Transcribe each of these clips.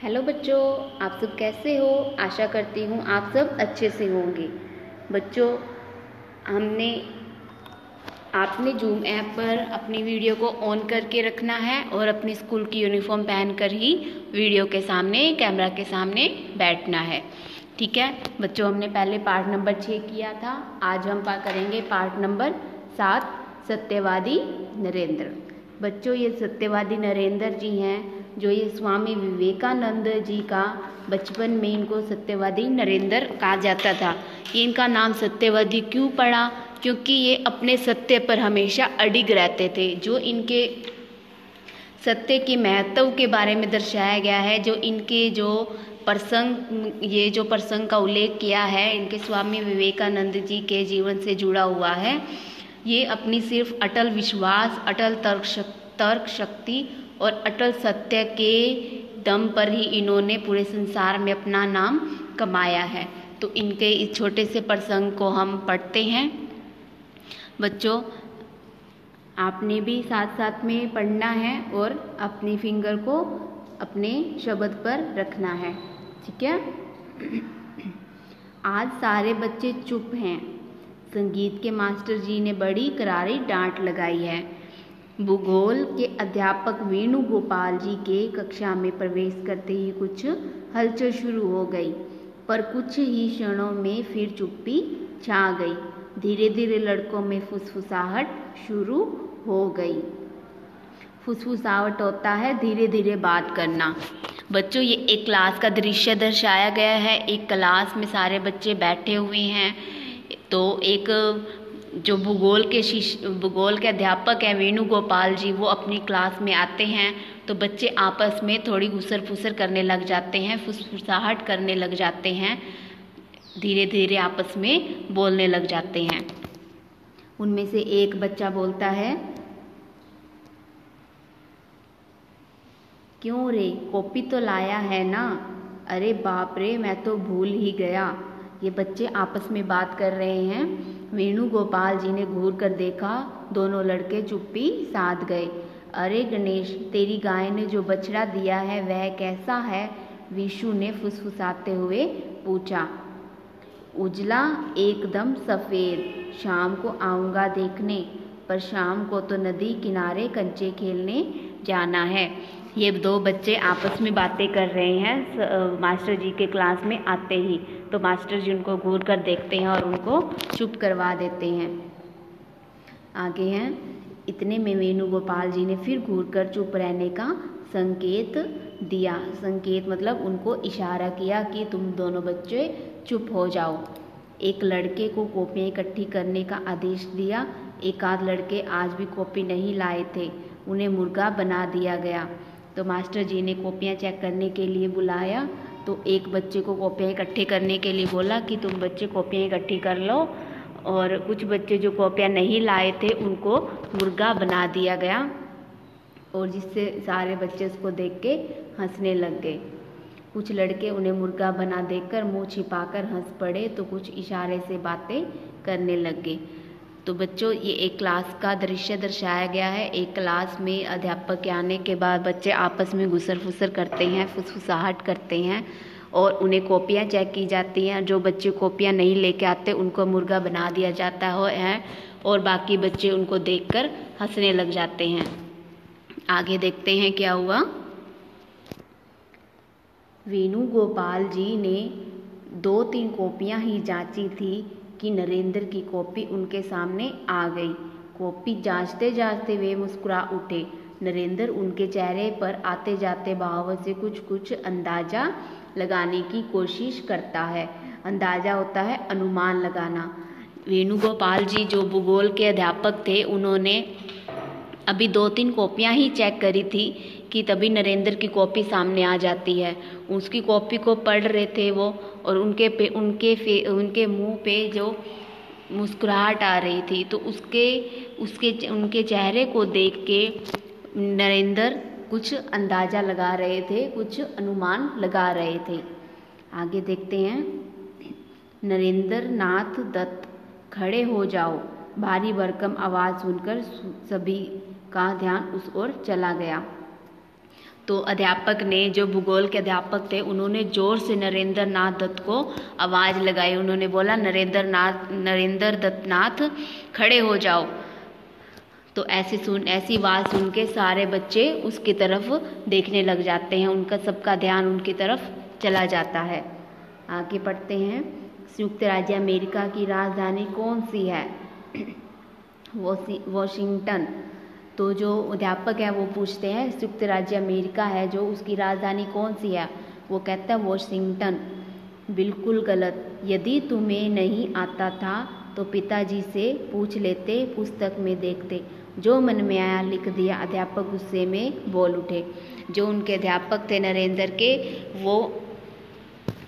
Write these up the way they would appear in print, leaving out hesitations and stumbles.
Hello बच्चों, आप सब कैसे हो। आशा करती हूँ आप सब अच्छे से होंगे। बच्चों, हमने आपने जूम ऐप पर अपनी वीडियो को ऑन करके रखना है और अपनी स्कूल की यूनिफॉर्म पहनकर ही वीडियो के सामने, कैमरा के सामने बैठना है। ठीक है बच्चों, हमने पहले पार्ट नंबर 6 किया था। आज हम करेंगे पार्ट नंबर 7, सत्यवादी नरेंद्र। बच्चों, ये सत्यवादी नरेंद्र जी हैं, जो ये स्वामी विवेकानंद जी का बचपन में इनको सत्यवादी नरेंद्र कहा जाता था। ये इनका नाम सत्यवादी क्यों पड़ा? क्योंकि ये अपने सत्य पर हमेशा अडिग रहते थे। जो इनके सत्य के महत्व के बारे में दर्शाया गया है, जो इनके जो प्रसंग का उल्लेख किया है, इनके स्वामी विवेकानंद जी के जीवन से जुड़ा हुआ है। ये अपनी सिर्फ अटल विश्वास, अटल तर्क शक्ति और अटल सत्य के दम पर ही इन्होंने पूरे संसार में अपना नाम कमाया है। तो इनके इस छोटे से प्रसंग को हम पढ़ते हैं। बच्चों, आपने भी साथ साथ में पढ़ना है और अपनी फिंगर को अपने शब्द पर रखना है। ठीक है। आज सारे बच्चे चुप हैं। संगीत के मास्टर जी ने बड़ी करारी डांट लगाई है। भूगोल के अध्यापक वेणुगोपाल जी के कक्षा में प्रवेश करते ही कुछ हलचल शुरू हो गई, पर कुछ ही क्षणों में फिर चुप्पी छा गई। धीरे धीरे लड़कों में फुसफुसाहट शुरू हो गई। फुसफुसाहट होता है धीरे धीरे बात करना। बच्चों, ये एक क्लास का दृश्य दर्शाया गया है। एक क्लास में सारे बच्चे बैठे हुए हैं। तो एक जो भूगोल के अध्यापक हैं वेणुगोपाल जी, वो अपनी क्लास में आते हैं। तो बच्चे आपस में थोड़ी घुसर फुसर करने लग जाते हैं, फुसफुसाहट करने लग जाते हैं, धीरे धीरे आपस में बोलने लग जाते हैं। उनमें से एक बच्चा बोलता है, क्यों रे, कॉपी तो लाया है ना? अरे बाप रे, मैं तो भूल ही गया। ये बच्चे आपस में बात कर रहे हैं। वेणुगोपाल जी ने घूर कर देखा, दोनों लड़के चुप्पी साध गए। अरे गणेश, तेरी गाय ने जो बछड़ा दिया है वह कैसा है? विशु ने फुसफुसाते हुए पूछा। उजला, एकदम सफ़ेद। शाम को आऊँगा देखने, पर शाम को तो नदी किनारे कंचे खेलने जाना है। ये दो बच्चे आपस में बातें कर रहे हैं मास्टर जी के क्लास में आते ही। तो मास्टर जी उनको घूर कर देखते हैं और उनको चुप करवा देते हैं। आगे हैं, इतने में वेणुगोपाल जी ने फिर घूर कर चुप रहने का संकेत दिया। संकेत मतलब उनको इशारा किया कि तुम दोनों बच्चे चुप हो जाओ। एक लड़के को कॉपियाँ इकट्ठी करने का आदेश दिया। एक आध लड़के आज भी कॉपी नहीं लाए थे, उन्हें मुर्गा बना दिया गया। तो मास्टर जी ने कॉपियाँ चेक करने के लिए बुलाया। तो एक बच्चे को कॉपियाँ इकट्ठी करने के लिए बोला कि तुम बच्चे कॉपियाँ इकट्ठी कर लो, और कुछ बच्चे जो कॉपियाँ नहीं लाए थे उनको मुर्गा बना दिया गया, और जिससे सारे बच्चे उसको देख के हंसने लग गए। कुछ लड़के उन्हें मुर्गा बना देखकर मुंह छिपाकर हंस पड़े, तो कुछ इशारे से बातें करने लग गए। तो बच्चों, ये एक क्लास का दृश्य दर्शाया गया है। एक क्लास में अध्यापक के आने के बाद बच्चे आपस में घुसर फुसर करते हैं, फुसफुसाहट करते हैं, और उन्हें कॉपियाँ चेक की जाती हैं। जो बच्चे कॉपियाँ नहीं लेके आते उनको मुर्गा बना दिया जाता है, और बाकी बच्चे उनको देखकर हंसने लग जाते हैं। आगे देखते हैं क्या हुआ। वेणुगोपाल जी ने 2-3 कॉपियाँ ही जांची थी कि नरेंद्र की कॉपी उनके सामने आ गई। कॉपी जांचते जांचते वे मुस्कुरा उठे। नरेंद्र उनके चेहरे पर आते जाते भावों से कुछ अंदाजा लगाने की कोशिश करता है। अंदाजा होता है अनुमान लगाना। वेणुगोपाल जी जो भूगोल के अध्यापक थे, उन्होंने अभी 2-3 कॉपियाँ ही चेक करी थी कि तभी नरेंद्र की कॉपी सामने आ जाती है। उसकी कॉपी को पढ़ रहे थे वो, और उनके मुंह पे जो मुस्कुराहट आ रही थी, तो उनके चेहरे को देख के नरेंद्र कुछ अंदाजा लगा रहे थे, कुछ अनुमान लगा रहे थे। आगे देखते हैं। नरेंद्र नाथ दत्त, खड़े हो जाओ। भारी भरकम आवाज़ सुनकर सभी का ध्यान उस ओर चला गया। तो अध्यापक ने, जो भूगोल के अध्यापक थे, उन्होंने जोर से नरेंद्र नाथ दत्त को आवाज़ लगाई। उन्होंने बोला, नरेंद्र दत्त नाथ, खड़े हो जाओ। तो ऐसी आवाज़ सुन के सारे बच्चे उसकी तरफ देखने लग जाते हैं, उनका सबका ध्यान उनकी तरफ चला जाता है। आगे पढ़ते हैं। संयुक्त राज्य अमेरिका की राजधानी कौन सी है? वॉशिंगटन। तो जो अध्यापक है वो पूछते हैं, संयुक्त राज्य अमेरिका है जो, उसकी राजधानी कौन सी है? वो कहता है वॉशिंगटन। बिल्कुल गलत। यदि तुम्हें नहीं आता था तो पिताजी से पूछ लेते, पुस्तक में देखते। जो मन में आया लिख दिया। अध्यापक गुस्से में बोल उठे। जो उनके अध्यापक थे नरेंद्र के, वो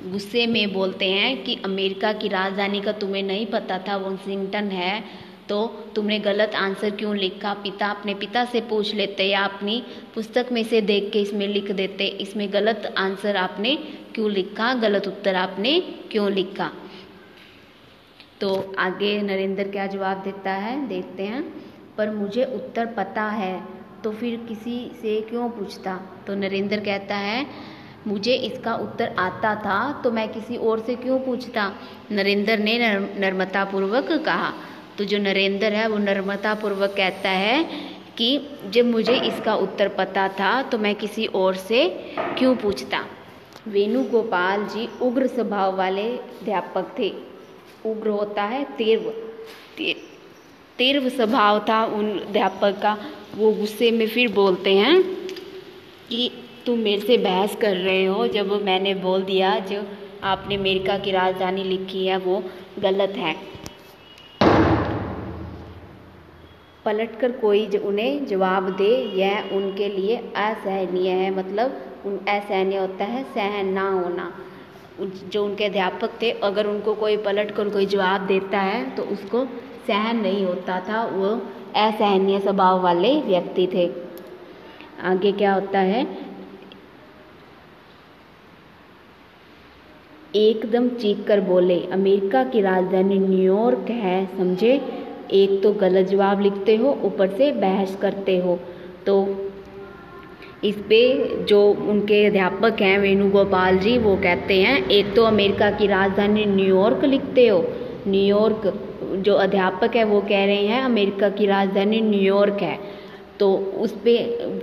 गुस्से में बोलते हैं कि अमेरिका की राजधानी का तुम्हें नहीं पता था, वॉशिंगटन है, तो तुमने गलत आंसर क्यों लिखा? अपने पिता से पूछ लेते या अपनी पुस्तक में से देख के इसमें लिख देते। इसमें गलत आंसर आपने क्यों लिखा? गलत उत्तर आपने क्यों लिखा? तो आगे नरेंद्र क्या जवाब देता है, देखते हैं। पर मुझे उत्तर पता है तो फिर किसी से क्यों पूछता? तो नरेंद्र कहता है, मुझे इसका उत्तर आता था तो मैं किसी और से क्यों पूछता? नरेंद्र ने नम्रतापूर्वक कहा। तो जो नरेंद्र है वो नम्रतापूर्वक कहता है कि जब मुझे इसका उत्तर पता था तो मैं किसी और से क्यों पूछता। वेणुगोपाल जी उग्र स्वभाव वाले अध्यापक थे। उग्र होता है तीव्र स्वभाव था उन अध्यापक का। वो गुस्से में फिर बोलते हैं कि तुम मेरे से बहस कर रहे हो, जब मैंने बोल दिया जो आपने अमेरिका की राजधानी लिखी है वो गलत है। पलटकर कोई उन्हें जवाब दे, यह उनके लिए असहनीय है। मतलब असहनीय होता है सहन ना होना। जो उनके अध्यापक थे, अगर उनको कोई पलटकर कोई जवाब देता है तो उसको सहन नहीं होता था। वो असहनीय स्वभाव वाले व्यक्ति थे। आगे क्या होता है, एकदम चीख कर बोले, अमेरिका की राजधानी न्यूयॉर्क है, समझे? एक तो गलत जवाब लिखते हो, ऊपर से बहस करते हो। तो इस पे जो उनके अध्यापक हैं वेणुगोपाल जी, वो कहते हैं, एक तो अमेरिका की राजधानी न्यूयॉर्क लिखते हो। न्यूयॉर्क, जो अध्यापक है वो कह रहे हैं अमेरिका की राजधानी न्यूयॉर्क है। तो उस पे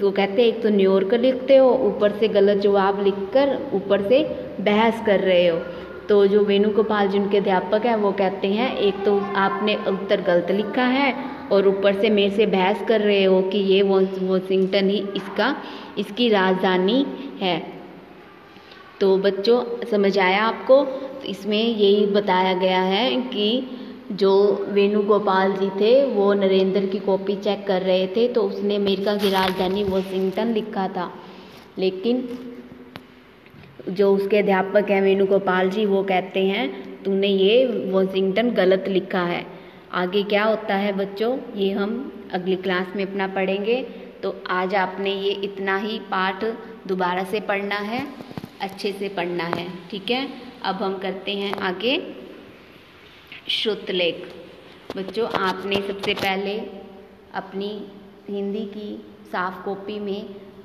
वो कहते हैं, एक तो न्यूयॉर्क लिखते हो, ऊपर से गलत जवाब लिखकर ऊपर से बहस कर रहे हो। तो जो वेणुगोपाल जी उनके अध्यापक हैं वो कहते हैं, एक तो आपने उत्तर गलत लिखा है और ऊपर से मेरे से बहस कर रहे हो कि ये वॉशिंगटन ही इसकी राजधानी है। तो बच्चों समझ आया आपको? तो इसमें यही बताया गया है कि जो वेणुगोपाल जी थे वो नरेंद्र की कॉपी चेक कर रहे थे, तो उसने अमेरिका की राजधानी वॉशिंगटन लिखा था। लेकिन जो उसके अध्यापक हैं वेणुगोपाल जी, वो कहते हैं तूने ये वॉशिंगटन गलत लिखा है। आगे क्या होता है बच्चों, ये हम अगली क्लास में अपना पढ़ेंगे। तो आज आपने ये इतना ही पाठ दोबारा से पढ़ना है, अच्छे से पढ़ना है, ठीक है? अब हम करते हैं आगे श्रुतलेख। बच्चों आपने सबसे पहले अपनी हिंदी की साफ कॉपी में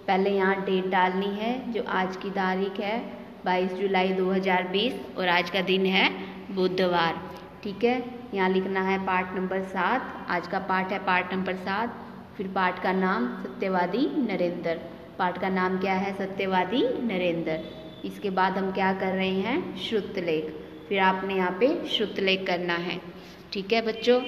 पहले यहाँ डेट डालनी है, जो आज की तारीख है 22 जुलाई 2020 और आज का दिन है बुधवार, ठीक है? यहाँ लिखना है पाठ नंबर 7। आज का पाठ है पाठ नंबर 7। फिर पाठ का नाम सत्यवादी नरेंद्र। पाठ का नाम क्या है? सत्यवादी नरेंद्र। इसके बाद हम क्या कर रहे हैं? श्रुतलेख। फिर आपने यहाँ पे श्रुतलेख करना है, ठीक है बच्चों?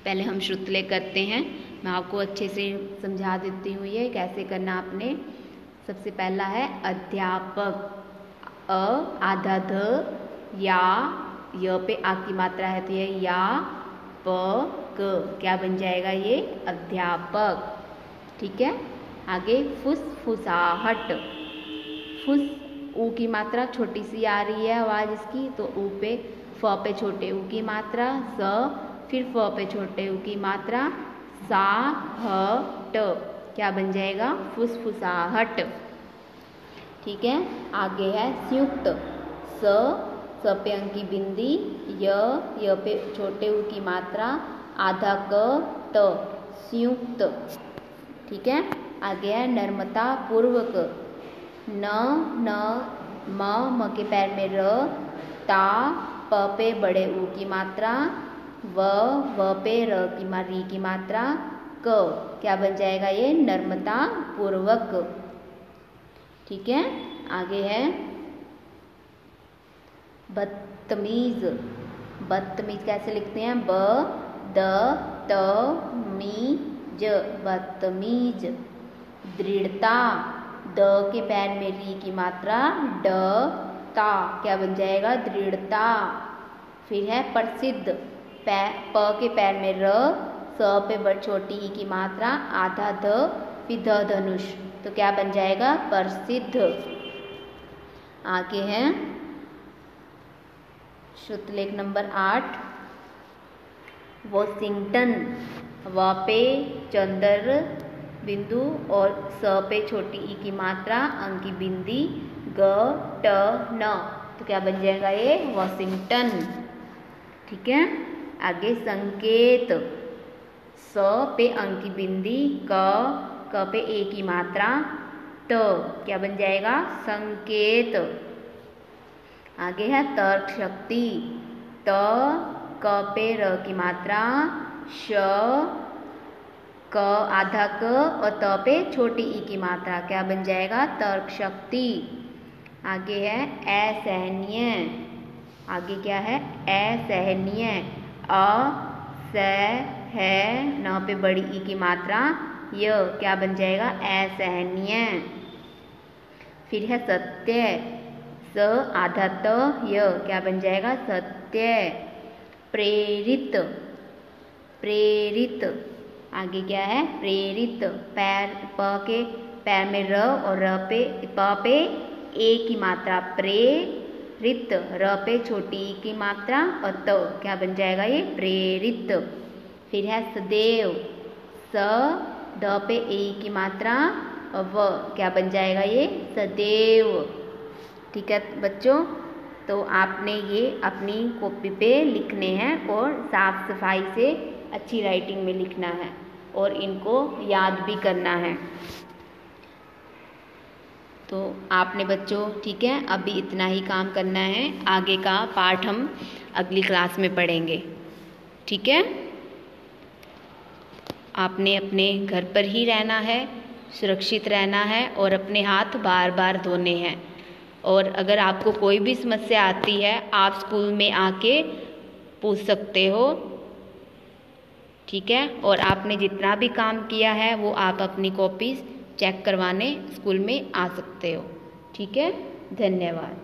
पहले हम श्रुतलेख करते हैं। मैं आपको अच्छे से समझा देती हूँ ये कैसे करना आपने। सबसे पहला है अध्यापक, अ आधा ध, या य पे आ की मात्रा है तो ये या प क, क्या बन जाएगा ये? अध्यापक, ठीक है? आगे फुसफुसाहट। फुस, ऊ की मात्रा छोटी सी आ रही है आवाज़ इसकी, तो ऊ पे, फ पे छोटे ऊ की मात्रा, स, फिर फ पे छोटे ऊ की मात्रा, सा ह ट, क्या बन जाएगा? फुसफुसाहट, ठीक है? आगे है संयुक्त, स पे अंक की बिंदी, य पे छोटे ऊ की मात्रा, आधा क, त, संयुक्त, ठीक है? आगे है नर्मता पूर्वक। न न म के पैर में र, ता प पे बड़े ऊ की मात्रा, व पे र की री की मात्रा, क क्या बन जाएगा ये नर्मता पूर्वक। ठीक है, आगे है बदतमीज। बदतमीज कैसे लिखते हैं? ब द त मी ज, बदतमीज। दृढ़ता, द के पैर में री की मात्रा, ड ता क्या बन जाएगा दृढ़ता। फिर है प्रसिद्ध, प के पैर में र, स पे बड़ छोटी ई की मात्रा, आधा ध, फिर ध धनुष, तो क्या बन जाएगा प्रसिद्ध। आगे है श्रुतलेख नंबर 8 वॉशिंगटन। व पे चंद्र बिंदु और स पे छोटी ई की मात्रा, अंक की बिंदी, ग ट न, तो क्या बन जाएगा ये वॉशिंगटन। ठीक है, आगे संकेत। स पे अंक की बिंदी, क पे ए की मात्रा, त क्या बन जाएगा संकेत। आगे है तर्क शक्ति। त क पे र की मात्रा, श क आधा क और त पे छोटी ई की मात्रा, क्या बन जाएगा तर्क शक्ति। आगे है असहनीय। आगे क्या है असहनीय। अ स है न पे बड़ी ई की मात्रा, य क्या बन जाएगा असहनीय। फिर है सत्य। स आधा त य क्या बन जाएगा सत्य। प्रेरित। प्रेरित, आगे क्या है प्रेरित। पैर प के पैर में र और र पे प पे ए की मात्रा, प्रेरित, र पे छोटी ई की मात्रा और त क्या बन जाएगा ये प्रेरित। फिर है सदैव। स द पे ए की मात्रा और व क्या बन जाएगा ये सदैव। ठीक है बच्चों, तो आपने ये अपनी कॉपी पे लिखने हैं और साफ सफाई से अच्छी राइटिंग में लिखना है और इनको याद भी करना है। तो आपने बच्चों ठीक है अभी इतना ही काम करना है, आगे का पाठ हम अगली क्लास में पढ़ेंगे। ठीक है, आपने अपने घर पर ही रहना है, सुरक्षित रहना है और अपने हाथ बार बार धोने हैं। और अगर आपको कोई भी समस्या आती है आप स्कूल में आके पूछ सकते हो। ठीक है, और आपने जितना भी काम किया है वो आप अपनी कॉपीज चेक करवाने स्कूल में आ सकते हो। ठीक है, धन्यवाद।